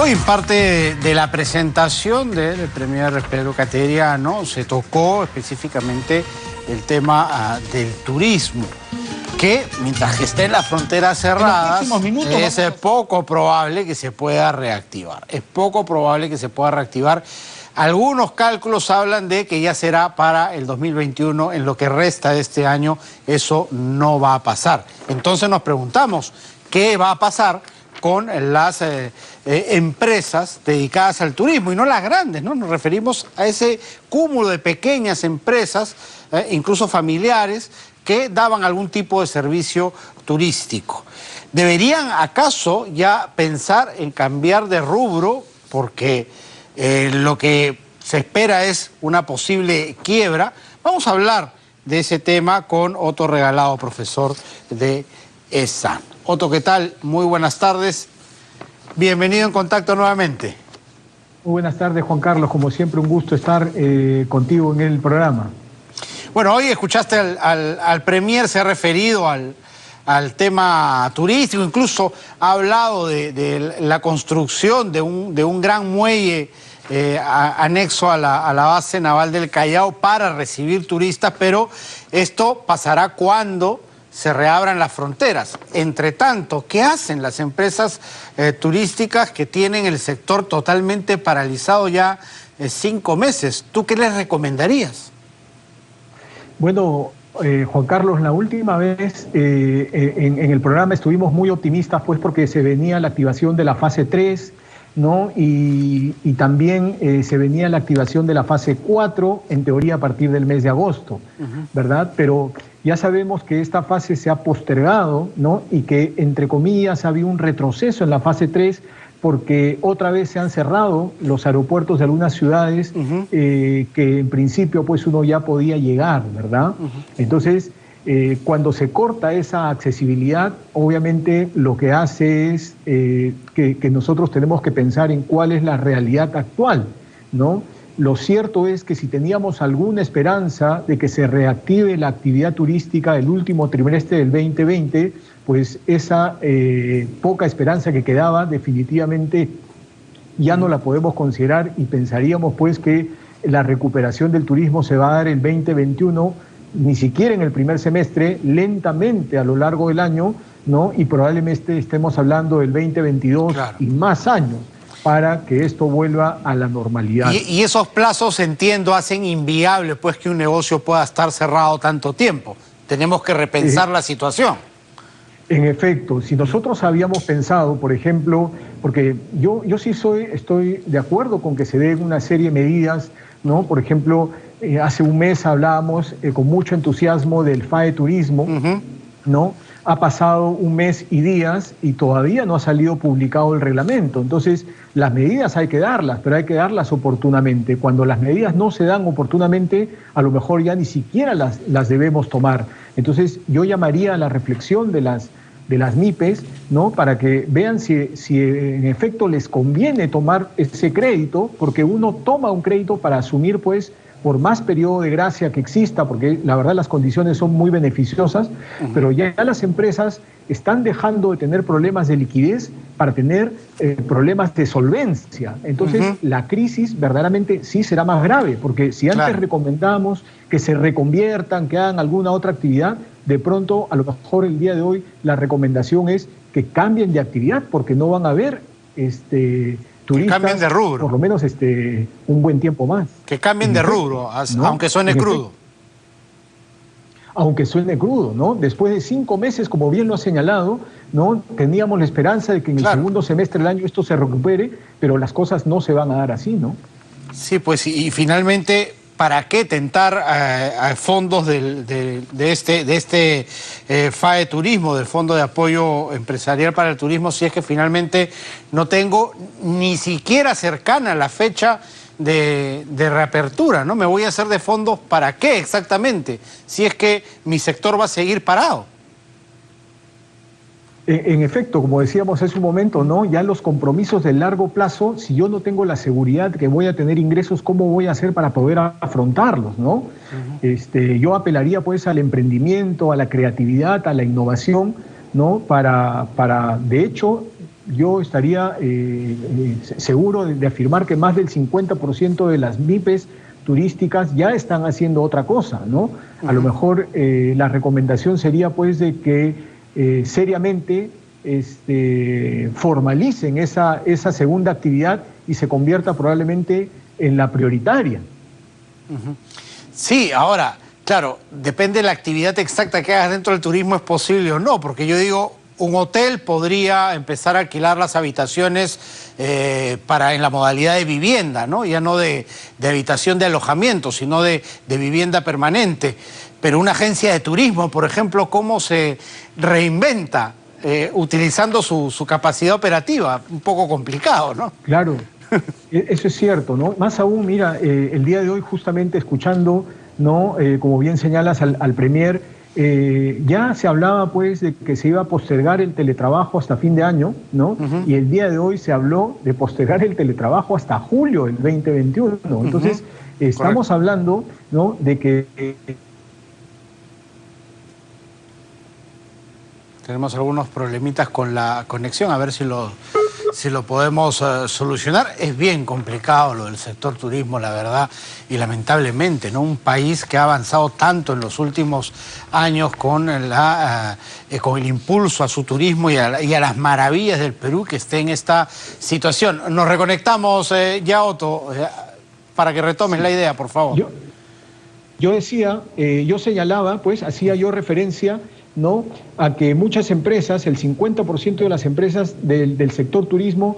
Hoy, parte de la presentación del Premier Pedro Cateria, ¿no?, se tocó específicamente el tema del turismo, que mientras que estén las fronteras cerradas, es poco probable que se pueda reactivar. Es poco probable que se pueda reactivar. Algunos cálculos hablan de que ya será para el 2021, en lo que resta de este año, eso no va a pasar. Entonces nos preguntamos, ¿qué va a pasar con las empresas dedicadas al turismo? Y no las grandes, ¿no? Nos referimos a ese cúmulo de pequeñas empresas, incluso familiares, que daban algún tipo de servicio turístico. ¿Deberían acaso ya pensar en cambiar de rubro? Porque lo que se espera es una posible quiebra. Vamos a hablar de ese tema con Otto Regalado, profesor de ESAN. Otto, ¿qué tal? Muy buenas tardes. Bienvenido en Contacto nuevamente. Muy buenas tardes, Juan Carlos. Como siempre, un gusto estar contigo en el programa. Bueno, hoy escuchaste al Premier, se ha referido al tema turístico, incluso ha hablado de la construcción de un gran muelle anexo a la base naval del Callao para recibir turistas, pero esto pasará cuando se reabran las fronteras. Entre tanto, ¿qué hacen las empresas turísticas que tienen el sector totalmente paralizado ya 5 meses? ¿Tú qué les recomendarías? Bueno, Juan Carlos, la última vez en el programa estuvimos muy optimistas, pues, porque se venía la activación de la fase 3, ¿no? Y también se venía la activación de la fase 4, en teoría a partir del mes de agosto, ¿verdad? Pero ya sabemos que esta fase se ha postergado, ¿no? Y que, entre comillas, ha habido un retroceso en la fase 3 porque otra vez se han cerrado los aeropuertos de algunas ciudades que en principio pues uno ya podía llegar, ¿verdad? Entonces, cuando se corta esa accesibilidad, obviamente lo que hace es que nosotros tenemos que pensar en cuál es la realidad actual, ¿no? Lo cierto es que si teníamos alguna esperanza de que se reactive la actividad turística del último trimestre del 2020, pues esa poca esperanza que quedaba definitivamente ya no la podemos considerar y pensaríamos pues que la recuperación del turismo se va a dar el 2021, ni siquiera en el primer semestre, lentamente a lo largo del año, ¿no? Y probablemente estemos hablando del 2022 y más años para que esto vuelva a la normalidad. Y esos plazos, entiendo, hacen inviable pues que un negocio pueda estar cerrado tanto tiempo. Tenemos que repensar la situación. En efecto, si nosotros habíamos pensado, por ejemplo, porque yo sí estoy de acuerdo con que se den una serie de medidas, ¿no? Por ejemplo, hace un mes hablábamos con mucho entusiasmo del FAE Turismo, ¿no? Ha pasado un mes y días y todavía no ha salido publicado el reglamento. Entonces, las medidas hay que darlas, pero hay que darlas oportunamente. Cuando las medidas no se dan oportunamente, a lo mejor ya ni siquiera las debemos tomar. Entonces, yo llamaría a la reflexión de las MIPES, ¿no? Para que vean si en efecto les conviene tomar ese crédito, porque uno toma un crédito para asumir, pues, por más periodo de gracia que exista, porque la verdad las condiciones son muy beneficiosas, pero ya las empresas están dejando de tener problemas de liquidez para tener problemas de solvencia. Entonces, la crisis verdaderamente sí será más grave, porque si antes recomendábamos que se reconviertan, que hagan alguna otra actividad, de pronto, a lo mejor el día de hoy, la recomendación es que cambien de actividad, porque no van a haber turistas, que cambien de rubro. por lo menos un buen tiempo más. Que cambien de rubro, ¿no? Aunque suene crudo. Aunque suene crudo, ¿no? Después de 5 meses, como bien lo ha señalado, ¿no? Teníamos la esperanza de que en el segundo semestre del año esto se recupere, pero las cosas no se van a dar así, ¿no? Sí, pues, y finalmente, ¿para qué tentar a fondos de este FAE Turismo, del Fondo de Apoyo Empresarial para el Turismo, si es que finalmente no tengo ni siquiera cercana la fecha de reapertura, ¿no? Me voy a hacer de fondos, ¿para qué exactamente? Si es que mi sector va a seguir parado. En efecto, como decíamos hace un momento, ¿no? Ya los compromisos de largo plazo, si yo no tengo la seguridad de que voy a tener ingresos, ¿cómo voy a hacer para poder afrontarlos, ¿no? Yo apelaría pues al emprendimiento, a la creatividad, a la innovación, ¿no? De hecho, yo estaría seguro de afirmar que más del 50% de las MIPES turísticas ya están haciendo otra cosa, ¿no? A lo mejor la recomendación sería pues de que seriamente formalicen esa segunda actividad y se convierta probablemente en la prioritaria. Sí, ahora, claro, depende de la actividad exacta que hagas dentro del turismo, es posible o no, porque yo digo, un hotel podría empezar a alquilar las habitaciones en la modalidad de vivienda, ¿no? Ya no de habitación de alojamiento, sino de vivienda permanente. Pero una agencia de turismo, por ejemplo, ¿cómo se reinventa utilizando su capacidad operativa? Un poco complicado, ¿no? Claro, eso es cierto, ¿no? Más aún, mira, el día de hoy justamente escuchando, ¿no? Como bien señalas al Premier, ya se hablaba pues de que se iba a postergar el teletrabajo hasta fin de año, ¿no? Y el día de hoy se habló de postergar el teletrabajo hasta julio del 2021. Entonces, estamos hablando, ¿no? De que... Tenemos algunos problemitas con la conexión, a ver si lo podemos solucionar. Es bien complicado lo del sector turismo, la verdad, y lamentablemente, ¿no? Un país que ha avanzado tanto en los últimos años con el impulso a su turismo y a las maravillas del Perú, que esté en esta situación. Nos reconectamos ya, Otto, para que retomes la idea, por favor. Yo decía, yo señalaba, pues, hacía yo referencia, ¿no?, a que muchas empresas, el 50% de las empresas del sector turismo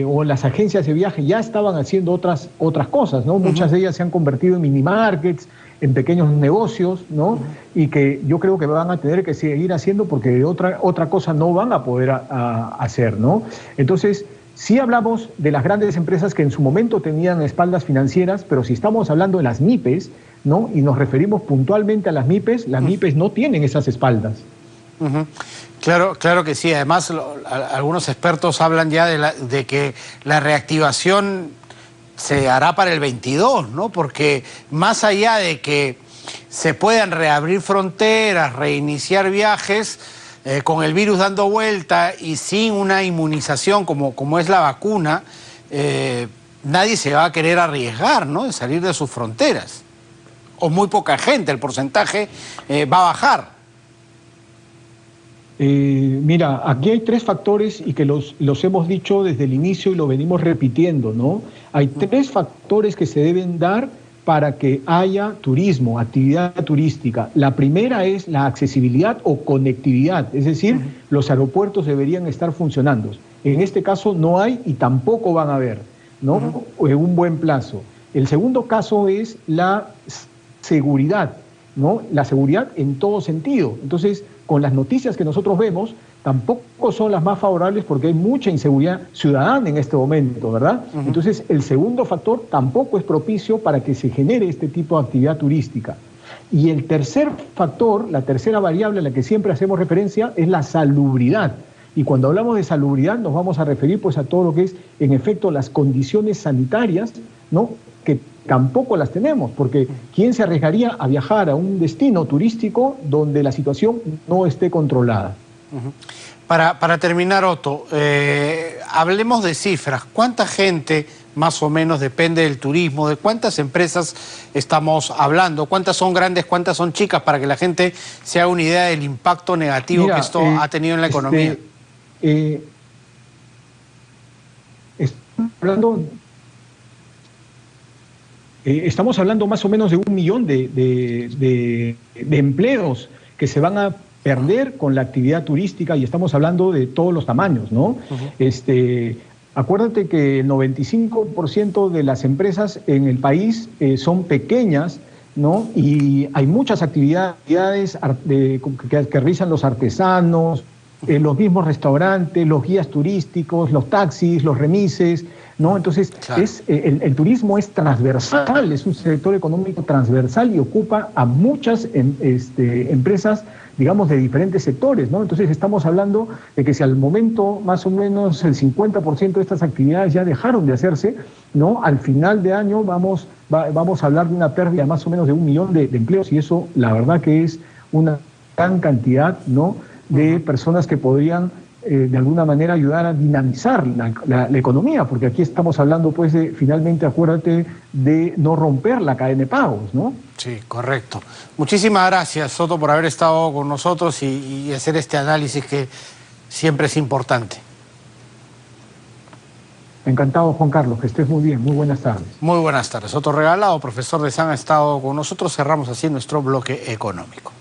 o las agencias de viaje ya estaban haciendo otras cosas, ¿no? Muchas de ellas se han convertido en mini markets, en pequeños negocios, ¿no? Y que yo creo que van a tener que seguir haciendo porque de otra cosa no van a poder hacer, ¿no? Entonces, sí hablamos de las grandes empresas que en su momento tenían espaldas financieras, pero si estamos hablando de las MIPES, ¿no?, y nos referimos puntualmente a las MIPES no tienen esas espaldas. Claro que sí. Además, algunos expertos hablan ya de que la reactivación se hará para el 22, ¿no? Porque más allá de que se puedan reabrir fronteras, reiniciar viajes, con el virus dando vuelta y sin una inmunización como es la vacuna, nadie se va a querer arriesgar, ¿no?, de salir de sus fronteras. O muy poca gente, el porcentaje va a bajar. Mira, aquí hay tres factores y que los hemos dicho desde el inicio y lo venimos repitiendo, ¿no? Hay tres factores que se deben dar para que haya turismo, actividad turística. La primera es la accesibilidad o conectividad, es decir, los aeropuertos deberían estar funcionando. En este caso no hay y tampoco van a haber, ¿no?, en un buen plazo. El segundo caso es la seguridad, ¿no? La seguridad en todo sentido. Entonces, con las noticias que nosotros vemos, tampoco son las más favorables porque hay mucha inseguridad ciudadana en este momento, ¿verdad? Entonces, el segundo factor tampoco es propicio para que se genere este tipo de actividad turística. Y el tercer factor, la tercera variable a la que siempre hacemos referencia, es la salubridad. Y cuando hablamos de salubridad nos vamos a referir pues a todo lo que es, en efecto, las condiciones sanitarias, ¿no?, que tampoco las tenemos, porque ¿quién se arriesgaría a viajar a un destino turístico donde la situación no esté controlada? Para terminar, Otto, hablemos de cifras. ¿Cuánta gente más o menos depende del turismo? ¿De cuántas empresas estamos hablando? ¿Cuántas son grandes, cuántas son chicas? Para que la gente se haga una idea del impacto negativo que esto ha tenido en la economía. Estamos hablando más o menos de 1 millón de empleos que se van a perder con la actividad turística y estamos hablando de todos los tamaños, ¿no? Acuérdate que el 95% de las empresas en el país son pequeñas, ¿no? Y hay muchas actividades que realizan los artesanos, los mismos restaurantes, los guías turísticos, los taxis, los remises, ¿no? Entonces, claro, el turismo es transversal, es un sector económico transversal y ocupa a muchas empresas, digamos, de diferentes sectores, ¿no? Entonces, estamos hablando de que si al momento más o menos el 50% de estas actividades ya dejaron de hacerse, ¿no?, al final de año vamos a hablar de una pérdida más o menos de 1 millón de empleos y eso, la verdad que es una gran cantidad, ¿no?, de personas que podrían de alguna manera ayudar a dinamizar la economía, porque aquí estamos hablando, pues, de, finalmente, acuérdate, de no romper la cadena de pagos, ¿no? Sí, correcto. Muchísimas gracias, Soto, por haber estado con nosotros y hacer este análisis que siempre es importante. Encantado, Juan Carlos, que estés muy bien. Muy buenas tardes. Muy buenas tardes. Soto Regalado, profesor de SAN, ha estado con nosotros. Cerramos así nuestro bloque económico.